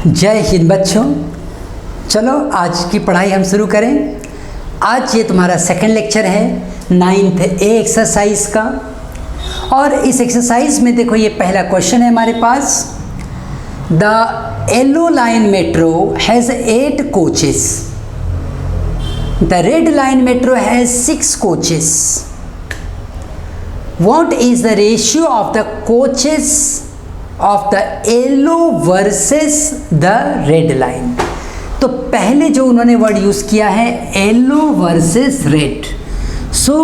जय हिंद बच्चों। चलो आज की पढ़ाई हम शुरू करें। आज ये तुम्हारा सेकंड लेक्चर है 9th ए एक्सरसाइज का। और इस एक्सरसाइज में देखो ये पहला क्वेश्चन है हमारे पास। The yellow line metro has 8 coaches, the red line metro has 6 coaches. What is the ratio of the coaches of the yellow versus the red line? तो पहले जो उन्होंने वर्ड यूज़ किया है yellow versus red. So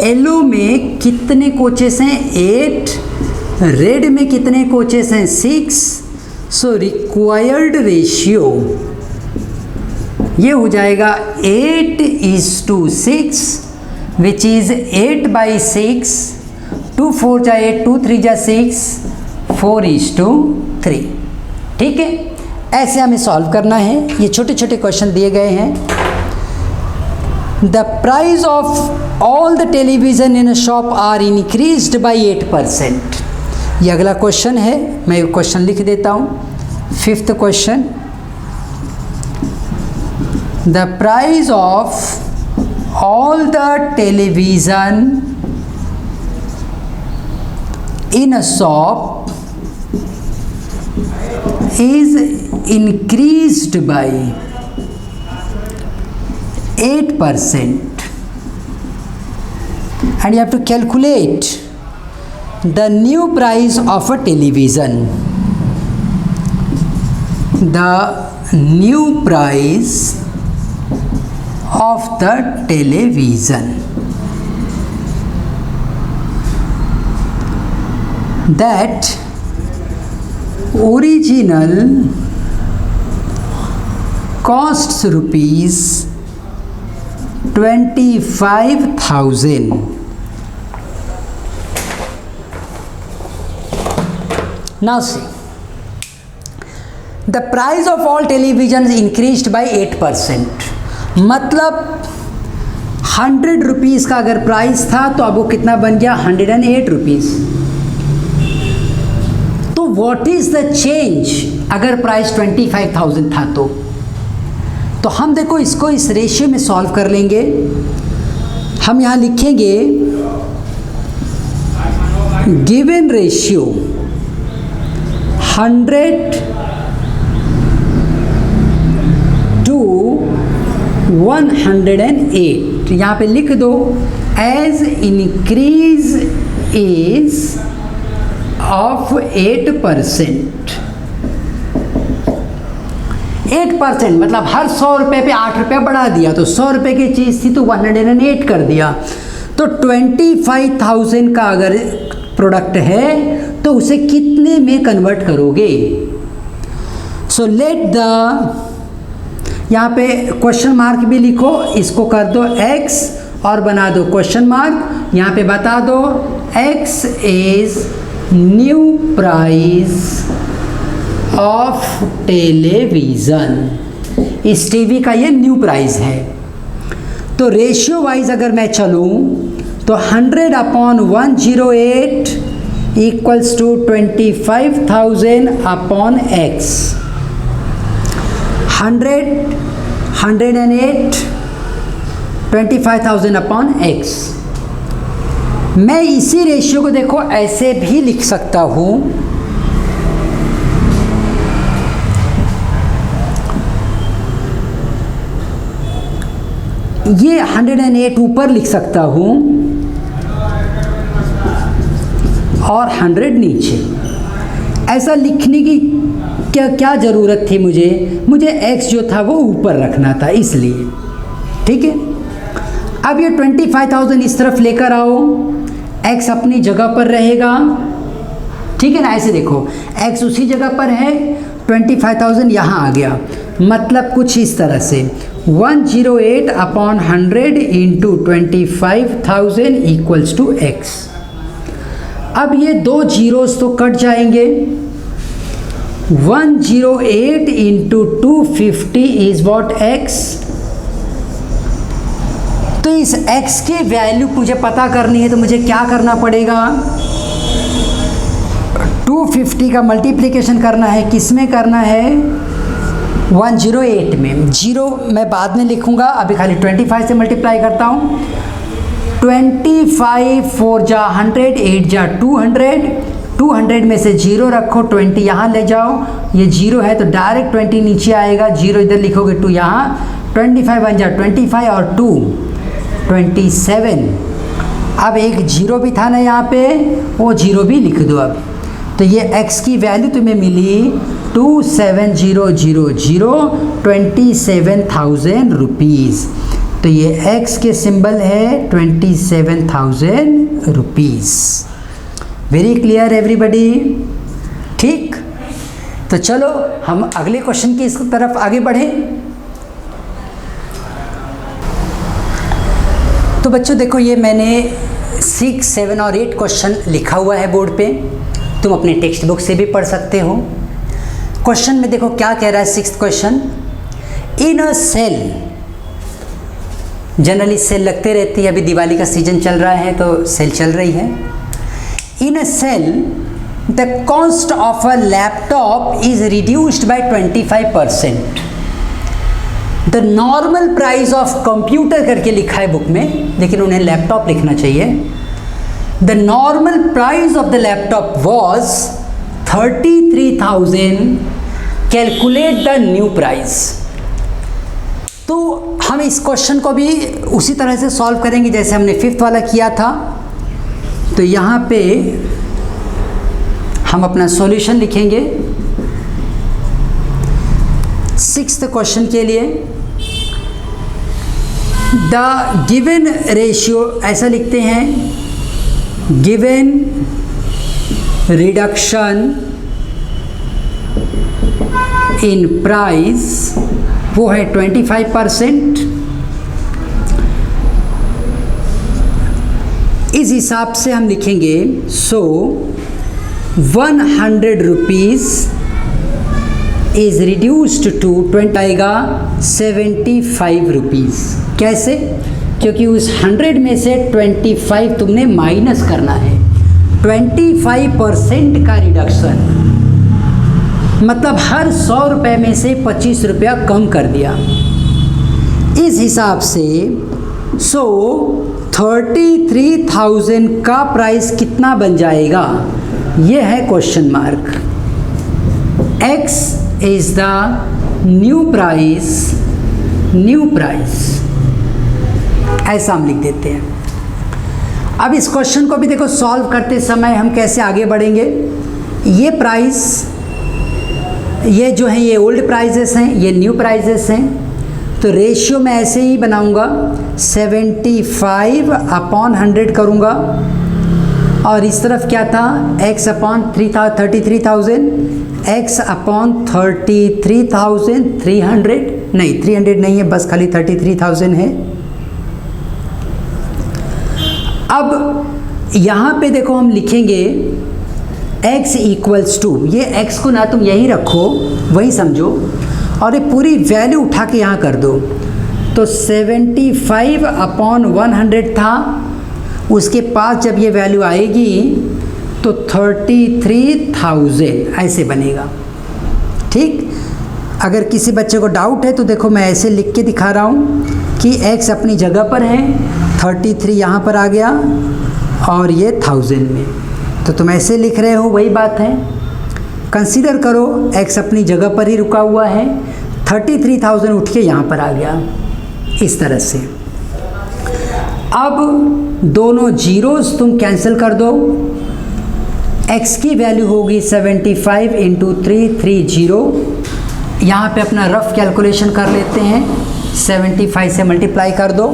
yellow में कितने coaches हैं 8, red में कितने कोचेस हैं 6। सो रिक्वायर्ड रेशियो ये हो जाएगा 8:6 which is 8/6, 2 4 जा 8, 2 3 जा 6, 4:3। ठीक है, ऐसे हमें सॉल्व करना है। ये छोटे छोटे क्वेश्चन दिए गए हैं। The price of all the television in a shop are increased by 8%। ये अगला क्वेश्चन है, मैं क्वेश्चन लिख देता हूँ। 5th question, the price of all the television in a shop is increased by 8%, and you have to calculate the new price of a television. The new price of the television that original costs rupees 25,000. Now see, the price of all televisions increased by 8%. मतलब 100 rupees का अगर price था तो अब वो कितना बन गया 108 रुपीज़। तो व्हाट इज़ द चेंज अगर प्राइस 25,000 था तो हम देखो इसको इस रेशियो में सॉल्व कर लेंगे। हम यहाँ लिखेंगे गिवन रेशियो 100 to 108। यहाँ पे लिख दो एज इंक्रीज इज ऑफ 8%। 8% मतलब हर 100 रुपये पे 8 रुपया बढ़ा दिया। तो 100 रुपये की चीज़ थी तो 108 कर दिया। तो 25,000 का अगर प्रोडक्ट है तो उसे कितने में कन्वर्ट करोगे। सो लेट द, यहाँ पे क्वेश्चन मार्क भी लिखो, इसको कर दो x और बना दो क्वेश्चन मार्क। यहाँ पे बता दो x is new price of television. इस टीवी का ये न्यू प्राइस है। तो रेशियो वाइज अगर मैं चलूँ तो 100/108 इक्वल्स टू 25,000/x। 108 25,000/x। मैं इसी रेशियो को देखो ऐसे भी लिख सकता हूँ। ये 108 ऊपर लिख सकता हूँ और 100 नीचे। ऐसा लिखने की क्या ज़रूरत थी मुझे x जो था वो ऊपर रखना था इसलिए। ठीक है, अब ये 25,000 इस तरफ लेकर आओ, x अपनी जगह पर रहेगा। ठीक है ना, ऐसे देखो x उसी जगह पर है, 25,000 यहाँ आ गया। मतलब कुछ इस तरह से 108/100 इंटू 25,000 इक्वल्स टू x। अब ये 2 जीरोस तो कट जाएंगे। 108 इंटू 250 इज वॉट x। तो इस x की वैल्यू मुझे पता करनी है तो मुझे क्या करना पड़ेगा, 250 का मल्टीप्लिकेशन करना है, किस में करना है, 108 में। जीरो मैं बाद में लिखूंगा, अभी खाली 25 से मल्टीप्लाई करता हूँ। 25 4 जा 100, 8 जा 200, 200 में से जीरो रखो, 20 यहाँ ले जाओ, ये जीरो है तो डायरेक्ट 20 नीचे आएगा, जीरो इधर लिखोगे, 2 यहाँ, 25 1 जा 25 और 2 27। अब एक जीरो भी था ना यहाँ पे, वो जीरो भी लिख दो अब। तो ये x की वैल्यू तुम्हें मिली 27000, 27,000 रुपीज़। तो ये x के सिंबल है 27,000 रुपीज़। वेरी क्लियर एवरीबडी, ठीक। तो चलो हम अगले क्वेश्चन की इस तरफ आगे बढ़ें। तो बच्चों देखो, ये मैंने 6, 7 और 8 क्वेश्चन लिखा हुआ है बोर्ड पे, तुम अपने टेक्स्ट बुक से भी पढ़ सकते हो। क्वेश्चन में देखो क्या कह रहा है, 6th question, in a cell, generally cell लगते रहती है, अभी दिवाली का सीजन चल रहा है तो सेल चल रही है। In a sale the cost of a laptop is reduced by 25%। The normal price of computer करके लिखा है बुक में, लेकिन उन्हें लैपटॉप लिखना चाहिए। The normal price of the laptop was 33,000, calculate the new price. तो हम इस क्वेश्चन को भी उसी तरह से सॉल्व करेंगे जैसे हमने 5th वाला किया था। तो यहाँ पे हम अपना सॉल्यूशन लिखेंगे 6th क्वेश्चन के लिए। द गिवन रेशियो, ऐसा लिखते हैं, गिवन रिडक्शन इन प्राइस वो है 25%। इस हिसाब से हम लिखेंगे, सो 100 रुपीज़ इज़ रिड्यूस्ड टू 20 आएगा 75 रुपीज़। कैसे? क्योंकि उस 100 में से 25 तुमने माइनस करना है। 25% का रिडक्शन मतलब हर 100 रुपये में से 25 रुपया कम कर दिया। इस हिसाब से 33,000 का प्राइस कितना बन जाएगा, ये है question mark. x is the new price, ऐसा हम लिख देते हैं। अब इस क्वेश्चन को भी देखो सॉल्व करते समय हम कैसे आगे बढ़ेंगे। ये प्राइस, ये जो है ये ओल्ड प्राइजेस हैं, ये न्यू प्राइजेस हैं। तो रेशियो मैं ऐसे ही बनाऊंगा, 75/100 करूंगा। और इस तरफ क्या था, x अपॉन 33,000, x अपॉन 33,300, नहीं 300 नहीं है, बस खाली 33,000 है। अब यहाँ पे देखो हम लिखेंगे x इक्वल्स टू, ये x को ना तुम यहीं रखो, वही समझो, और ये पूरी वैल्यू उठा के यहाँ कर दो। तो 75/100 था, उसके पास जब ये वैल्यू आएगी तो 33,000 ऐसे बनेगा। ठीक, अगर किसी बच्चे को डाउट है तो देखो मैं ऐसे लिख के दिखा रहा हूँ कि x अपनी जगह पर है, 33 यहाँ पर आ गया और ये 1000 में, तो तुम ऐसे लिख रहे हो, वही बात है। कंसीडर करो x अपनी जगह पर ही रुका हुआ है, 33,000 उठ के यहाँ पर आ गया, इस तरह से। अब दोनों जीरोस तुम कैंसिल कर दो, x की वैल्यू होगी 75 × 330। यहाँ पे अपना रफ कैलकुलेशन कर लेते हैं, 75 से मल्टीप्लाई कर दो,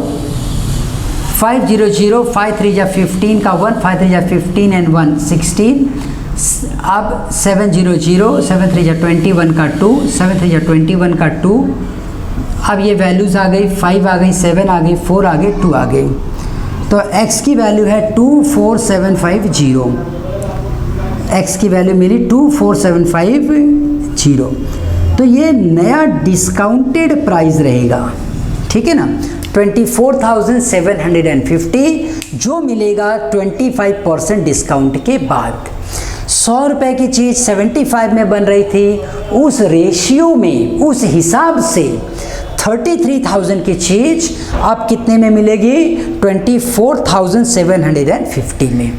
500, 5 3 जा 15 का 1, 5 3 जा 15 एंड 1 16। अब 700, 7 3 जा 21 का 2, 7 3 जा 21 का 2। अब ये वैल्यूज़ आ गई, 5 आ गई, 7 आ गई, 4 आ गई, 2 आ गई। तो x की वैल्यू है 24750, x की वैल्यू मिली 24750। तो ये नया डिस्काउंटेड प्राइस रहेगा, ठीक है ना, 24,750 जो मिलेगा 25% डिस्काउंट के बाद। 100 रुपये की चीज़ 75 में बन रही थी, उस रेशियो में, उस हिसाब से 33,000 की चीज़ अब कितने में मिलेगी? 24,750 में।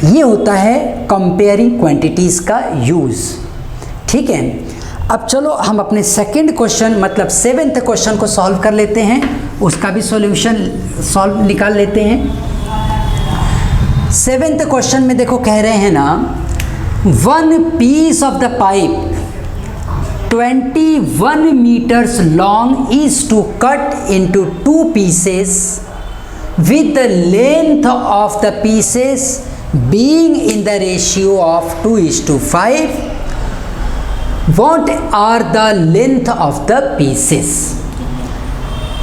ये होता है कंपेयरिंग क्वांटिटीज़ का यूज़। ठीक है, अब चलो हम अपने सेकंड क्वेश्चन मतलब 7th क्वेश्चन को सॉल्व कर लेते हैं, उसका भी सॉल्यूशन निकाल लेते हैं। 7th क्वेश्चन में देखो कह रहे हैं ना, one piece of the pipe 21 meters long is to cut into 2 pieces with the length of the pieces being in the ratio of 2:5. What are the length of the pieces?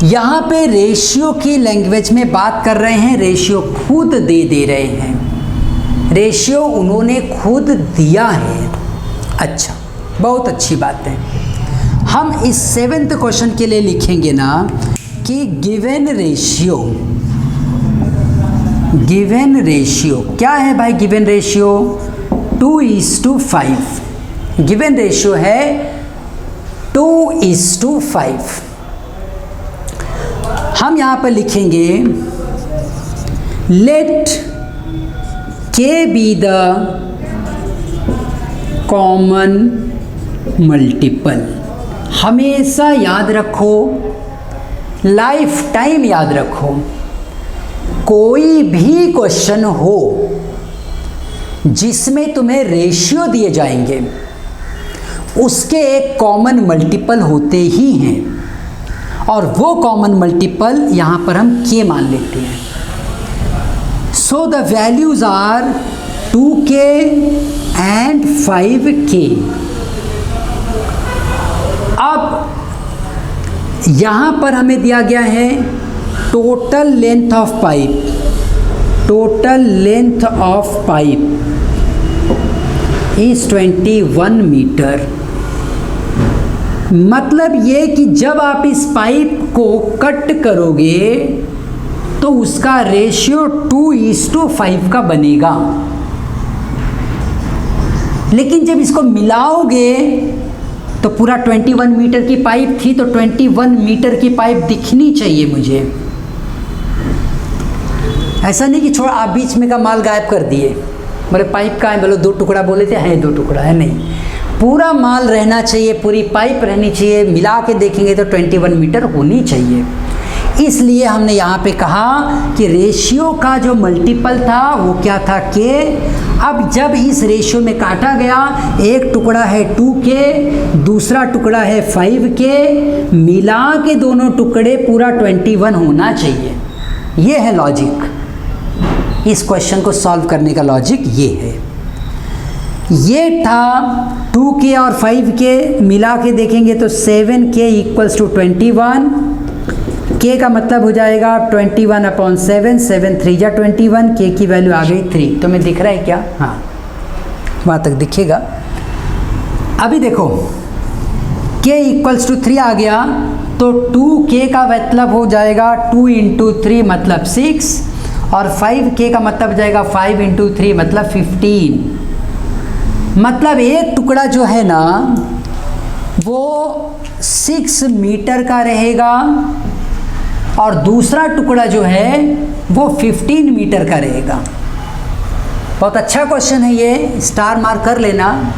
यहाँ पे ratio की language में बात कर रहे हैं, ratio खुद दे रहे हैं, रेशियो उन्होंने खुद दिया है। अच्छा, बहुत अच्छी बात है। हम इस 7th क्वेश्चन के लिए लिखेंगे ना कि गिवन रेशियो क्या है भाई? Given ratio 2:5। गिवन रेशियो है 2:5। हम यहाँ पर लिखेंगे लेट के बी द कॉमन मल्टीपल। हमेशा याद रखो, लाइफ टाइम याद रखो, कोई भी क्वेश्चन हो जिसमें तुम्हें रेशियो दिए जाएंगे उसके एक कॉमन मल्टीपल होते ही हैं, और वो कॉमन मल्टीपल यहाँ पर हम के मान लेते हैं। So the values are 2k and 5k। अब यहाँ पर हमें दिया गया है total length of pipe, total length of pipe is 21 metre. मतलब ये कि जब आप इस पाइप को कट करोगे तो उसका रेशियो 2:5 का बनेगा, लेकिन जब इसको मिलाओगे तो पूरा 21 मीटर की पाइप थी, तो 21 मीटर की पाइप दिखनी चाहिए मुझे। ऐसा नहीं कि छोड़ आप बीच में का माल गायब कर दिए, बोले पाइप का है, बोलो 2 टुकड़ा बोले थे, है 2 टुकड़ा है, नहीं, पूरा माल रहना चाहिए, पूरी पाइप रहनी चाहिए, मिला के देखेंगे तो 21 मीटर होनी चाहिए। इसलिए हमने यहाँ पे कहा कि रेशियो का जो मल्टीपल था वो क्या था? के। अब जब इस रेशियो में काटा गया, एक टुकड़ा है 2k, दूसरा टुकड़ा है 5k, मिला के दोनों टुकड़े पूरा 21 होना चाहिए। ये है लॉजिक, इस क्वेश्चन को सॉल्व करने का लॉजिक ये है। ये था 2k और 5k, मिला के देखेंगे तो 7k = 21। k का मतलब हो जाएगा 21/7, 7 3 जा 21, k की वैल्यू आ गई 3। तो मैं दिख रहा है क्या? हाँ, वहाँ तक दिखेगा। अभी देखो k = 3 आ गया, तो 2k का मतलब हो जाएगा 2 × 3 मतलब 6, और 5k का मतलब हो जाएगा 5 × 3 मतलब 15। मतलब एक टुकड़ा जो है ना वो 6 मीटर का रहेगा, और दूसरा टुकड़ा जो है वो 15 मीटर का रहेगा। बहुत अच्छा क्वेश्चन है ये, स्टार मार्क कर लेना,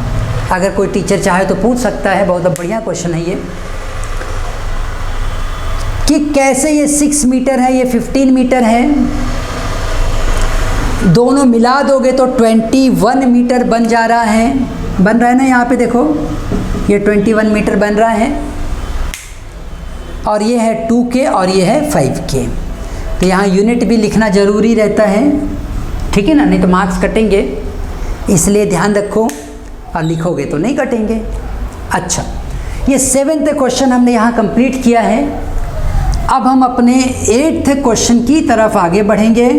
अगर कोई टीचर चाहे तो पूछ सकता है। बहुत बढ़िया क्वेश्चन है ये कि कैसे ये 6 मीटर है, ये 15 मीटर है, दोनों मिला दोगे तो 21 मीटर बन जा रहा है, बन रहा है ना? यहाँ पे देखो ये 21 मीटर बन रहा है, और ये है 2k और ये है 5k। तो यहाँ यूनिट भी लिखना ज़रूरी रहता है, ठीक है ना, नहीं तो मार्क्स कटेंगे, इसलिए ध्यान रखो, और लिखोगे तो नहीं कटेंगे। अच्छा, ये 7th क्वेश्चन हमने यहाँ कंप्लीट किया है। अब हम अपने 8th क्वेश्चन की तरफ आगे बढ़ेंगे।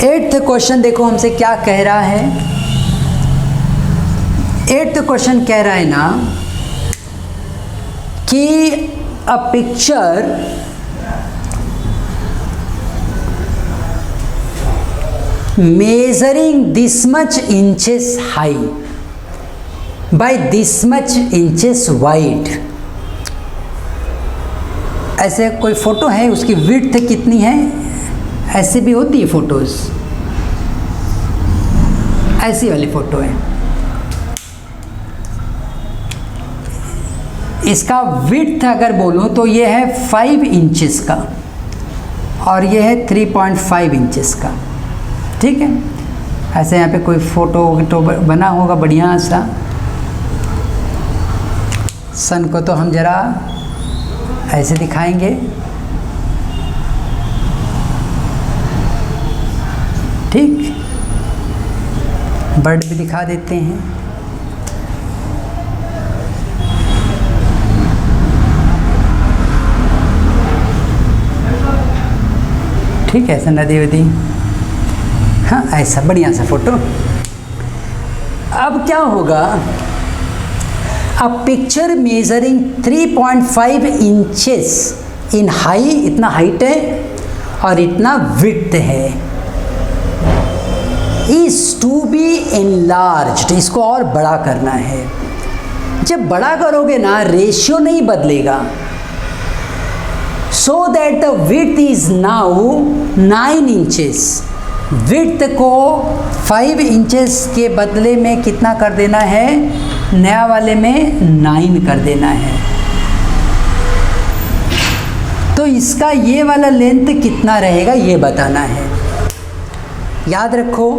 8th क्वेश्चन देखो हमसे क्या कह रहा है। 8th क्वेश्चन कह रहा है ना कि a picture measuring this much inches high by this much inches wide, ऐसे कोई फोटो है, उसकी विड्थ कितनी है, ऐसे भी होती है फोटोज, ऐसी वाली फोटो है, इसका विड्थ अगर बोलूं तो ये है 5 इंचेस का और ये है 3.5 इंचेस का, ठीक है। ऐसे यहाँ पे कोई फोटो बना होगा बढ़िया सा। सन को तो हम जरा ऐसे दिखाएंगे, ठीक, बर्ड भी दिखा देते हैं। ठीक है, ऐसा नदी वदी, हाँ ऐसा बढ़िया सा फोटो। अब क्या होगा, a picture measuring 3.5 inches in high, इतना हाइट है और इतना विड्थ है, इज टू बी एनलार्ज्ड, इसको और बड़ा करना है। जब बड़ा करोगे ना, रेशियो नहीं बदलेगा, so that the width is now 9 inches, width को 5 इंचेस के बदले में कितना कर देना है, नया वाले में 9 कर देना है। तो इसका ये वाला लेंथ कितना रहेगा ये बताना है। याद रखो,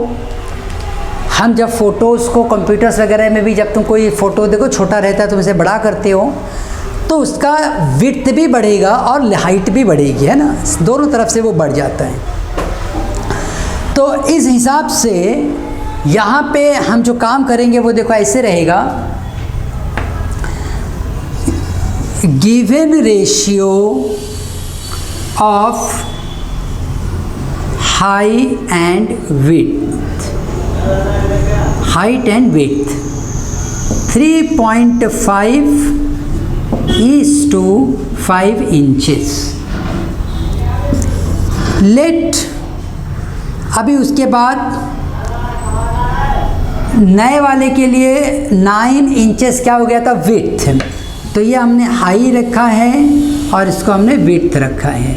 हम जब फोटोज़ को कंप्यूटर्स वगैरह में भी, जब तुम कोई फ़ोटो देखो छोटा रहता है तुम इसे बड़ा करते हो तो उसका विड्थ भी बढ़ेगा और हाइट भी बढ़ेगी, है ना, दोनों तरफ से वो बढ़ जाता है। तो इस हिसाब से यहाँ पे हम जो काम करेंगे वो देखो ऐसे रहेगा, given ratio of high and width, height and width 3.5 is to 5 inches। Let, अभी उसके बाद नए वाले के लिए 9 इंचेस क्या हो गया था, विड्थ, तो ये हमने हाई रखा है और इसको हमने विड्थ रखा है।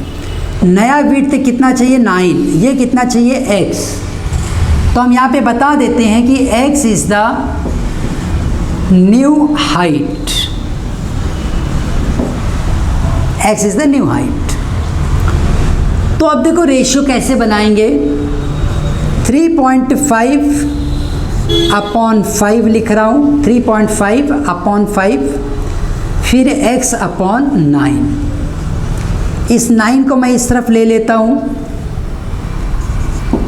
नया विड्थ कितना चाहिए, 9, ये कितना चाहिए, x, तो हम यहाँ पे बता देते हैं कि x is the new height, x is the new height. तो अब देखो रेशियो कैसे बनाएंगे, 3.5 अपॉन 5 लिख रहा हूँ, 3.5 अपॉन 5, फिर x अपॉन 9, इस 9 को मैं इस तरफ ले लेता हूँ,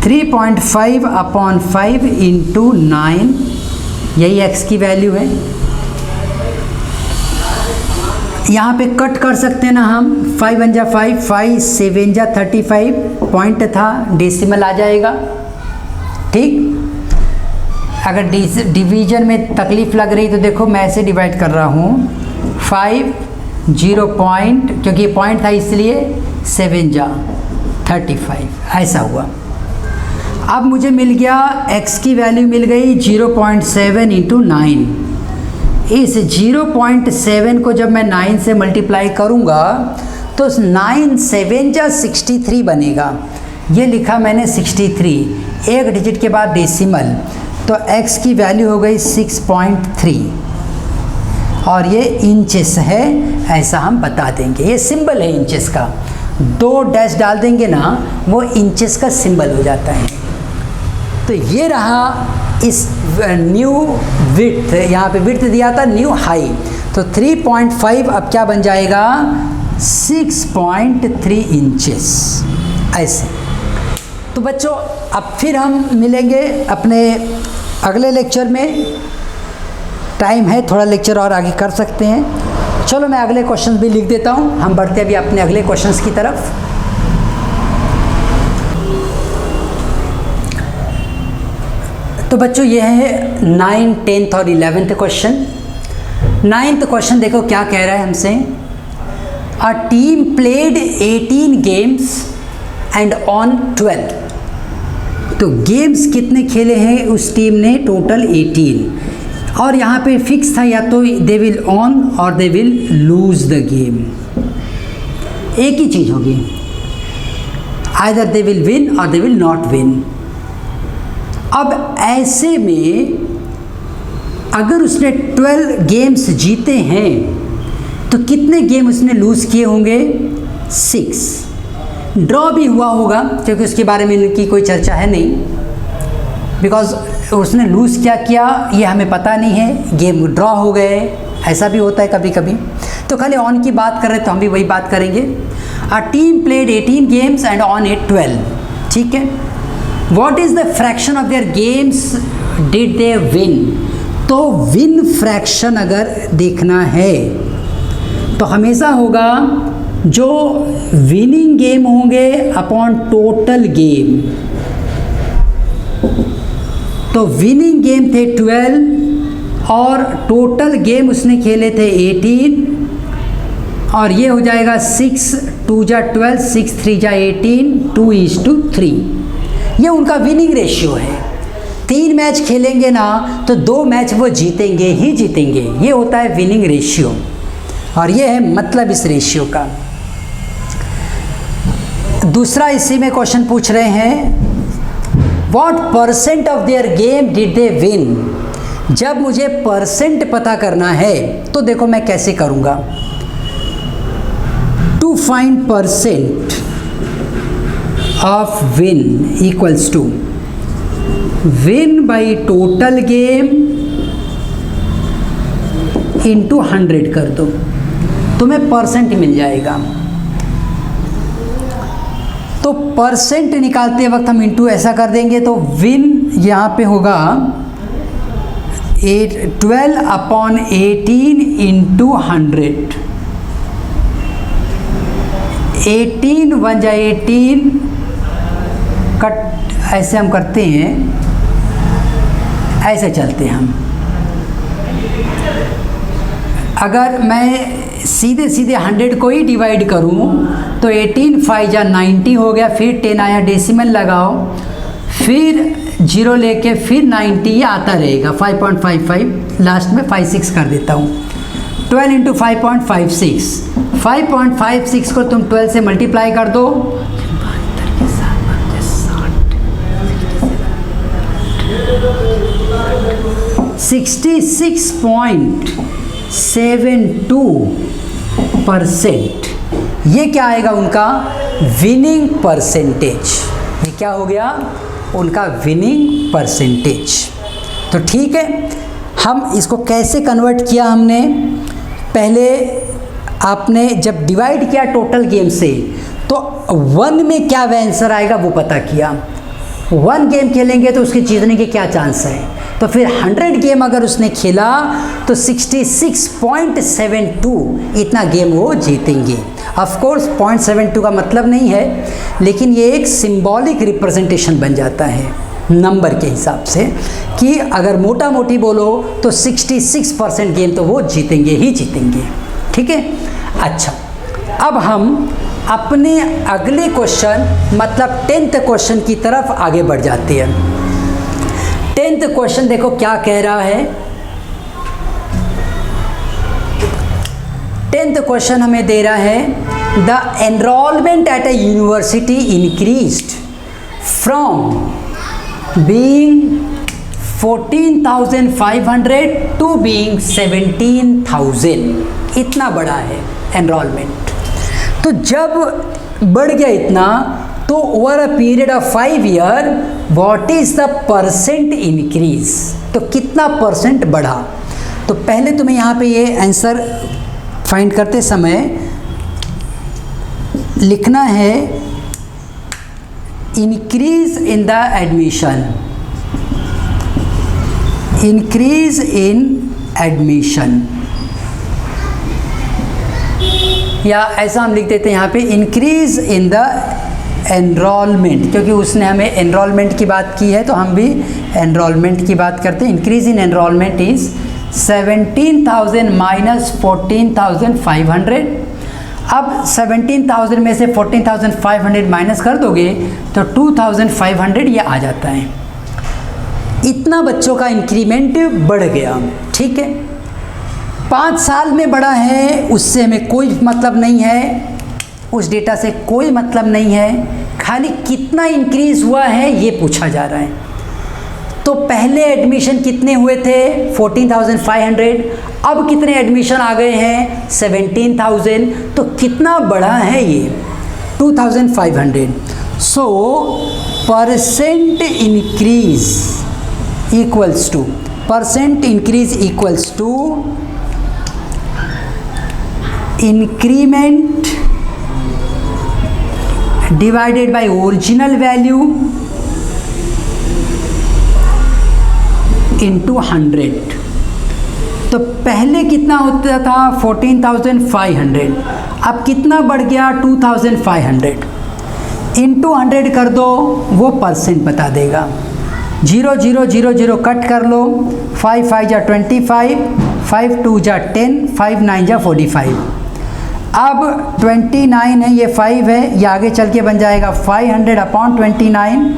3.5 अपॉन 5 इंटू 9, यही x की वैल्यू है। यहाँ पे कट कर सकते हैं ना हम, 5 × 5, 5 7 × 35, पॉइंट था, डेसिमल आ जाएगा, ठीक। अगर डिवीजन में तकलीफ़ लग रही तो देखो मैं ऐसे डिवाइड कर रहा हूँ, 5 0 पॉइंट, क्योंकि ये पॉइंट था इसलिए 7 × 35, ऐसा हुआ। अब मुझे मिल गया x की वैल्यू मिल गई 0.7 इंटू 9। इस 0.7 को जब मैं 9 से मल्टीप्लाई करूँगा तो 9 7 × 63 बनेगा, ये लिखा मैंने 63, एक डिजिट के बाद डेसिमल, तो x की वैल्यू हो गई 6.3 और ये इंचेस है, ऐसा हम बता देंगे। ये सिंबल है इंचेस का, 2 डैश डाल देंगे ना, वो इंचेस का सिंबल हो जाता है। तो ये रहा इस न्यू विड्थ, यहाँ पे विड्थ दिया था न्यू हाई, तो 3.5 अब क्या बन जाएगा, 6.3 इंचेस, ऐसे। तो बच्चों अब फिर हम मिलेंगे अपने अगले लेक्चर में, टाइम है थोड़ा, लेक्चर और आगे कर सकते हैं। चलो मैं अगले क्वेश्चन भी लिख देता हूँ, हम बढ़ते अभी अपने अगले क्वेश्चंस की तरफ। तो बच्चों ये है 9, 10th और 11th क्वेश्चन। 9th क्वेश्चन देखो क्या कह रहा है हमसे, a team played 18 games and on 12। तो गेम्स कितने खेले हैं उस टीम ने? टोटल 18। और यहाँ पे फिक्स था या तो दे विल ऑन और they will lose the game, एक ही चीज़ होगी, आइदर दे विल विन और दे विल नॉट विन। अब ऐसे में अगर उसने 12 गेम्स जीते हैं तो कितने गेम उसने लूज़ किए होंगे? 6। ड्रॉ भी हुआ होगा क्योंकि उसके बारे में इनकी कोई चर्चा है नहीं, बिकॉज उसने लूज़ क्या किया ये हमें पता नहीं है, गेम ड्रॉ हो गए, ऐसा भी होता है कभी कभी। तो खाली ऑन की बात कर रहे तो हम भी वही बात करेंगे। A team played 18 games and on it 12, ठीक है। What is the fraction of their games did they win? तो विन फ्रैक्शन अगर देखना है तो हमेशा होगा जो विनिंग गेम होंगे अपॉन टोटल गेम। तो विनिंग गेम थे 12 और टोटल गेम उसने खेले थे 18, और ये हो जाएगा 6 2 जा 12, 6 3 जा 18, 2:3। ये उनका विनिंग रेशियो है। 3 मैच खेलेंगे ना तो 2 मैच वो जीतेंगे ही जीतेंगे, ये होता है विनिंग रेशियो, और ये है मतलब इस रेशियो का। दूसरा इसी में क्वेश्चन पूछ रहे हैं what percent of their game did they win. जब मुझे परसेंट पता करना है तो देखो मैं कैसे करूँगा। To find percent of win equals to win by total game into 100 कर दो, तुम्हें परसेंट मिल जाएगा। तो परसेंट निकालते वक्त हम इंटू ऐसा कर देंगे तो विन यहाँ पे होगा 12/18 इंटू 100। 18 1 जा 18 कट, ऐसे हम करते हैं, ऐसे चलते हैं हम। अगर मैं सीधे सीधे 100 को ही डिवाइड करूं तो 18 5 जा 90 हो गया, फिर 10 आया, डेसिमल लगाओ, फिर 0 लेके फिर 90, ये आता रहेगा 5.55, लास्ट में 56 कर देता हूँ। 12 इंटू 5.56, 5.56 को तुम 12 से मल्टीप्लाई कर दो, 66.72%। ये क्या आएगा उनका विनिंग परसेंटेज। ये क्या हो गया उनका विनिंग परसेंटेज। तो ठीक है, हम इसको कैसे कन्वर्ट किया हमने, पहले आपने जब डिवाइड किया टोटल गेम से तो 1 में क्या आंसर आएगा वो पता किया। 1 गेम खेलेंगे तो उसके जीतने के क्या चांस है, तो फिर 100 गेम अगर उसने खेला तो 66.72 इतना गेम वो जीतेंगे। ऑफ कोर्स 0.72 का मतलब नहीं है, लेकिन ये एक सिंबॉलिक रिप्रेजेंटेशन बन जाता है नंबर के हिसाब से, कि अगर मोटा मोटी बोलो तो 66% गेम तो वो जीतेंगे ही जीतेंगे। ठीक है, अच्छा अब हम अपने अगले क्वेश्चन मतलब 10th क्वेश्चन की तरफ आगे बढ़ जाते हैं। 10th क्वेश्चन देखो क्या कह रहा है। 10th क्वेश्चन हमें दे रहा है the enrolment at a university increased from being 14,500 to being 17,000। इतना बड़ा है एनरोलमेंट। तो जब बढ़ गया इतना तो over a period of 5 year what is the percent increase, तो कितना परसेंट बढ़ा। तो पहले तुम्हें यहाँ पे ये आंसर फाइंड करते समय लिखना है increase in the admission, increase in admission, या ऐसा हम लिख देते हैं यहाँ पे इंक्रीज इन द एनरोलमेंट, क्योंकि उसने हमें एनरोलमेंट की बात की है तो हम भी एनरोलमेंट की बात करते हैं। Increase in enrolment is 17,000 minus 14,500, अब 17,000 में से 14,500 माइनस कर दोगे तो 2,500 ये आ जाता है। इतना बच्चों का इंक्रीमेंट बढ़ गया, ठीक है। 5 साल में बढ़ा है उससे हमें कोई मतलब नहीं है, उस डेटा से कोई मतलब नहीं है, खाली कितना इंक्रीज हुआ है ये पूछा जा रहा है। तो पहले एडमिशन कितने हुए थे 14,500, अब कितने एडमिशन आ गए हैं 17,000, तो कितना बढ़ा है ये 2,500। So percent increase equals to increment divided by original value into 100। तो पहले कितना होता था 14,500, अब कितना बढ़ गया 2,500, इंटू 100 कर दो, वो परसेंट बता देगा। 0 0 0 0 कट कर लो, 5 5 जा 25, 5 2 जा 10, 5 9 जा 45। अब 29 है, ये 5 है, ये आगे चल के बन जाएगा 500 अपॉन 29।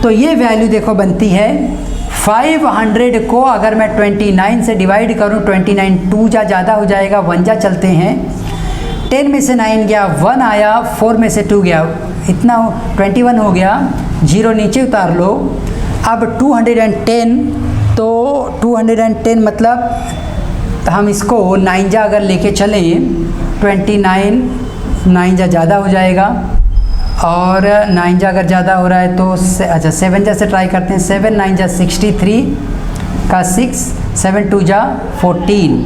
तो ये वैल्यू देखो बनती है 500 को अगर मैं 29 से डिवाइड करूं, 29 2 जा ज़्यादा हो जाएगा, 1 जा चलते हैं, 10 में से 9 गया, 1 आया, 4 में से 2 गया, इतना 21 हो गया, 0 नीचे उतार लो। अब 210, तो 210 मतलब हम इसको 9 जा अगर लेके चलें, 29 9 जा ज़्यादा हो जाएगा, और 9 जा अगर ज़्यादा हो रहा है तो अच्छा 7 जा से ट्राई करते हैं। 7 9 जा 63 का 6, 7 2 जा 14,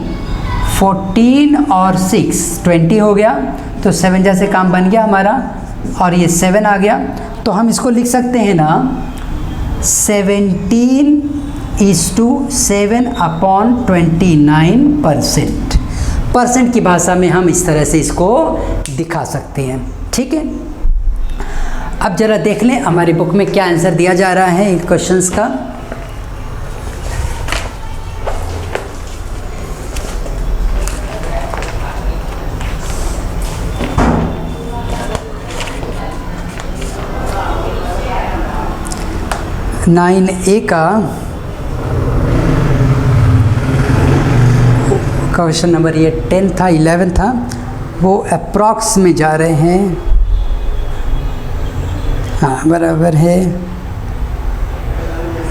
14 और 6 20 हो गया, तो 7 जा से काम बन गया हमारा, और ये 7 आ गया। तो हम इसको लिख सकते हैं ना 17:7 अपॉन 29%। परसेंट की भाषा में हम इस तरह से इसको दिखा सकते हैं, ठीक है। अब जरा देख लें हमारी बुक में क्या आंसर दिया जा रहा है इन क्वेश्चंस का। नाइन ए का क्वेश्चन नंबर ये 10 था, 11 था, वो अप्रॉक्स में जा रहे हैं। हाँ बराबर है,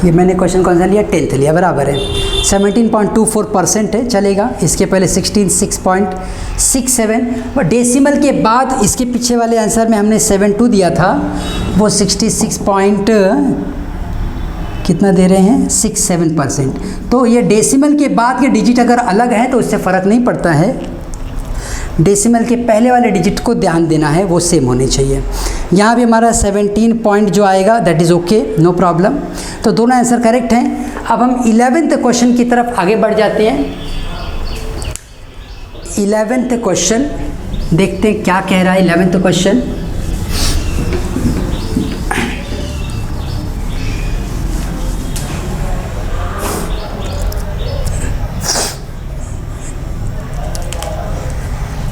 ये मैंने क्वेश्चन कौन सा लिया 10th लिया, बराबर है। 17.24% है, चलेगा। इसके पहले 16.67, और डेसिमल के बाद इसके पीछे वाले आंसर में हमने 72 दिया था, वो 66 कितना दे रहे हैं 67%। तो ये डेसिमल के बाद के डिजिट अगर अलग हैं तो इससे फ़र्क नहीं पड़ता है, डेसिमल के पहले वाले डिजिट को ध्यान देना है, वो सेम होने चाहिए। यहाँ भी हमारा 17 पॉइंट जो आएगा that is okay, no problem. तो दोनों आंसर करेक्ट हैं। अब हम 11th क्वेश्चन की तरफ आगे बढ़ जाते हैं। 11th क्वेश्चन देखते हैं क्या कह रहा है 11th question.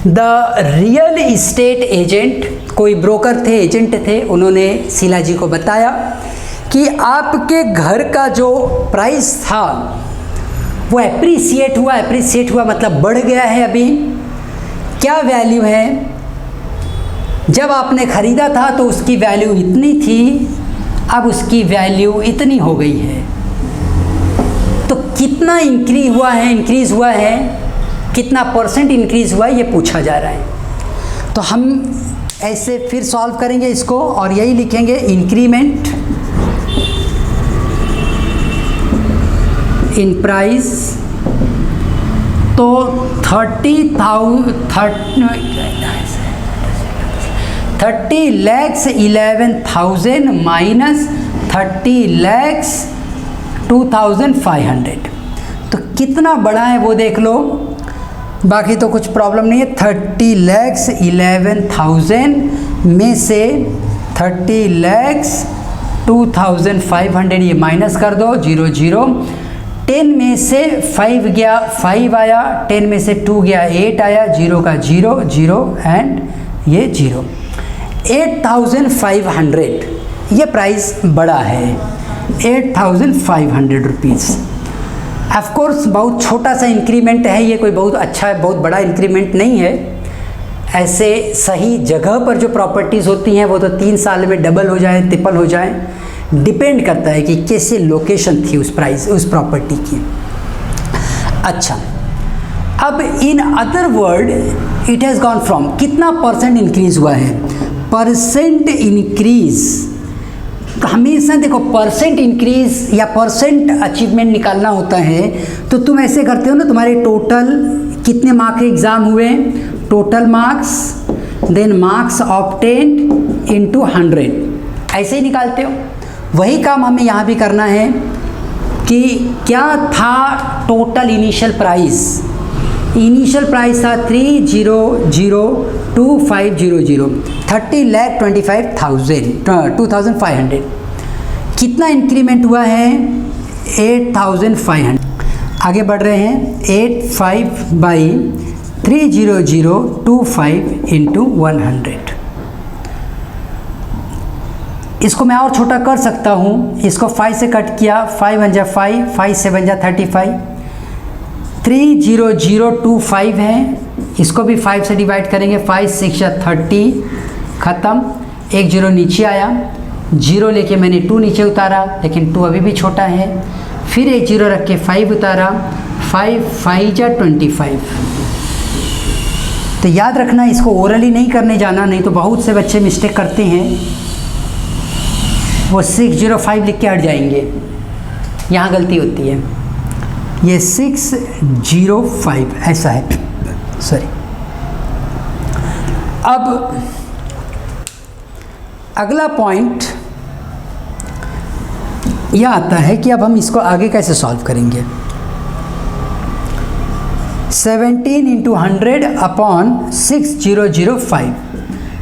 The real estate agent, कोई ब्रोकर थे, एजेंट थे, उन्होंने शीला जी को बताया कि आपके घर का जो प्राइस था वो एप्रिसिएट हुआ मतलब बढ़ गया है। अभी क्या वैल्यू है, जब आपने ख़रीदा था तो उसकी वैल्यू इतनी थी, अब उसकी वैल्यू इतनी हो गई है। तो कितना इंक्रीज़ हुआ है, कितना परसेंट इंक्रीज़ हुआ है, ये पूछा जा रहा है। तो हम ऐसे फिर सॉल्व करेंगे इसको और यही लिखेंगे इंक्रीमेंट इन प्राइस। तो 30,11,000 माइनस 30,02,500, तो कितना बढ़ा है वो देख लो, बाकी तो कुछ प्रॉब्लम नहीं है। 30,11,000 में से 30,02,500 ये माइनस कर दो, 0 0, 10 में से 5 गया 5 आया, 10 में से 2 गया 8 आया, 0 का 0 0 एंड ये 0। 8500 ये प्राइस बड़ा है, 8500 रुपीज़। ऑफकोर्स बहुत छोटा सा इंक्रीमेंट है ये, कोई बहुत अच्छा बहुत बड़ा इंक्रीमेंट नहीं है। ऐसे सही जगह पर जो प्रॉपर्टीज़ होती हैं वो तो 3 साल में डबल हो जाए, ट्रिपल हो जाए, डिपेंड करता है कि कैसे लोकेशन थी उस प्रॉपर्टी की। अच्छा, अब in other word it has gone from, कितना परसेंट इंक्रीज हुआ है? परसेंट इंक्रीज हमेशा देखो, परसेंट इंक्रीज या परसेंट अचीवमेंट निकालना होता है तो तुम ऐसे करते हो ना, तुम्हारे टोटल कितने मार्क्स के एग्ज़ाम हुए, total marks then marks obtained into 100, ऐसे ही निकालते हो। वही काम हमें यहाँ भी करना है कि क्या था total initial price. Initial price था 3,002,500, 30,25,500। कितना इंक्रीमेंट हुआ है? 8,500। आगे बढ़ रहे हैं, 85/30025 इंटू 100। इसको मैं और छोटा कर सकता हूँ, इसको 5 से कट किया, 5 1 जा 5, 5 7 जा 35, 30025 है, इसको भी 5 से डिवाइड करेंगे, 5 6 जा 30, ख़त्म। एक 0 नीचे आया, 0 लेके मैंने 2 नीचे उतारा, लेकिन 2 अभी भी छोटा है, फिर एक 0 रख के 5 उतारा, 5 5 जा 25। तो याद रखना, इसको ओरली नहीं करने जाना, नहीं तो बहुत से बच्चे मिस्टेक करते हैं, वो 605 लिख के हट जाएंगे, यहाँ गलती होती है। ये 605 ऐसा है, सॉरी। अब अगला पॉइंट यह आता है कि अब हम इसको आगे कैसे सॉल्व करेंगे। 17 इंटू 100 अपॉन 6005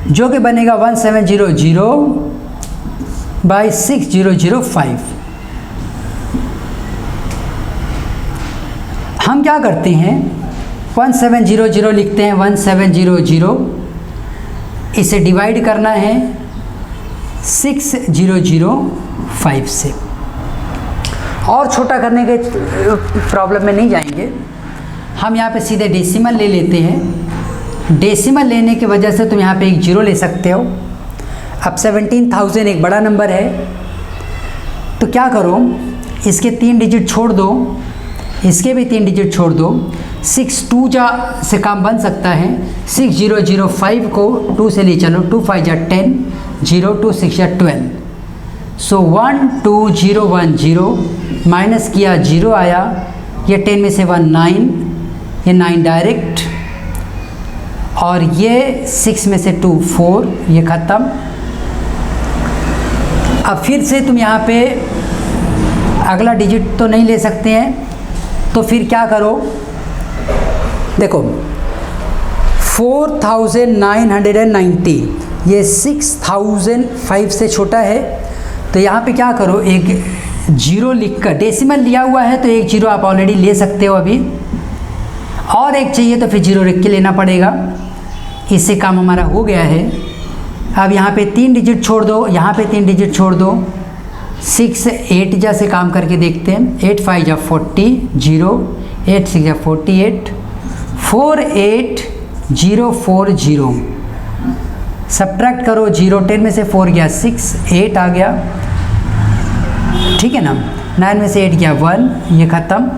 जो कि बनेगा 1700/6005। हम क्या करते हैं, 1700 लिखते हैं, 1700, इसे डिवाइड करना है 6005 से। और छोटा करने के प्रॉब्लम में नहीं जाएंगे, हम यहाँ पे सीधे डेसिमल ले लेते हैं। डेसिमल लेने की वजह से तुम यहाँ पे एक 0 ले सकते हो। अब 17,000 एक बड़ा नंबर है, तो क्या करो, इसके 3 डिजिट छोड़ दो, इसके भी 3 डिजिट छोड़ दो। 6 2 जा से काम बन सकता है, 6005 को 2 से ले चलो, 2 5 जा 10, 0 2 6 जा 12। सो 1 2 0 1 0 माइनस किया, 0 आया, ये 10 में से 1 9, ये 9 डायरेक्ट, और ये 6 में से 2 4, ये ख़त्म। अब फिर से तुम यहाँ पे अगला डिजिट तो नहीं ले सकते हैं, तो फिर क्या करो, देखो 4990, ये 6005 से छोटा है, तो यहाँ पे क्या करो, एक 0 लिख कर, डेसिमल लिया हुआ है तो एक 0 आप ऑलरेडी ले सकते हो अभी, और एक चाहिए तो फिर 0 रख के लेना पड़ेगा। इससे काम हमारा हो गया है। अब यहाँ पे 3 डिजिट छोड़ दो, यहाँ पे 3 डिजिट छोड़ दो, 6 8 जा से काम करके देखते हैं, 8 5 जा 40, 0 8 6 जा 48, 48040, सब्ट्रैक्ट करो, 0 10 में से 4 गया 6, 8 आ गया, ठीक है ना, 9 में से 8 गया 1, ये ख़त्म।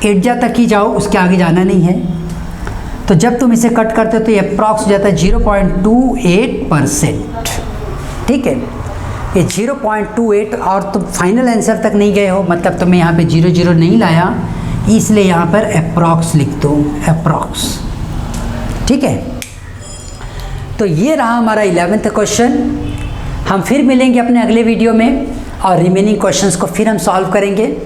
8 जा तक ही जाओ, उसके आगे जाना नहीं है। तो जब तुम इसे कट करते हो तो ये अप्रॉक्स हो जाता है 0.28%, ठीक है। ये 0.28, और तुम फाइनल आंसर तक नहीं गए हो, मतलब तुम्हें यहाँ पे 0 0 नहीं लाया, इसलिए यहाँ पर अप्रॉक्स लिख दो, अप्रॉक्स, ठीक है। तो ये रहा हमारा 11th क्वेश्चन। हम फिर मिलेंगे अपने अगले वीडियो में, और रिमेनिंग क्वेश्चंस को फिर हम सॉल्व करेंगे।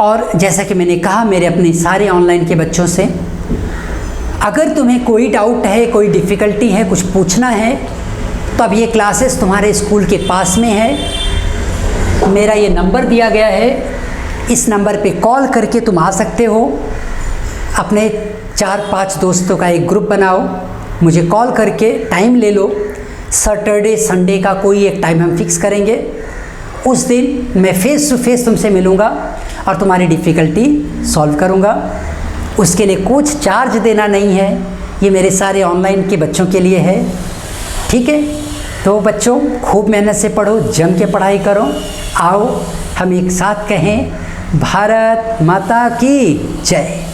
और जैसा कि मैंने कहा मेरे अपने सारे ऑनलाइन के बच्चों से, अगर तुम्हें कोई डाउट है, कोई डिफ़िकल्टी है, कुछ पूछना है, तो अब ये क्लासेस तुम्हारे स्कूल के पास में है। मेरा ये नंबर दिया गया है, इस नंबर पे कॉल करके तुम आ सकते हो। अपने 4-5 दोस्तों का एक ग्रुप बनाओ, मुझे कॉल करके टाइम ले लो। सैटरडे संडे का कोई एक टाइम हम फिक्स करेंगे, उस दिन मैं फेस टू फेस तुमसे मिलूँगा और तुम्हारी डिफ़िकल्टी सॉल्व करूँगा। उसके लिए कुछ चार्ज देना नहीं है, ये मेरे सारे ऑनलाइन के बच्चों के लिए है। ठीक है, तो बच्चों खूब मेहनत से पढ़ो, जम के पढ़ाई करो। आओ हम एक साथ कहें, भारत माता की जय।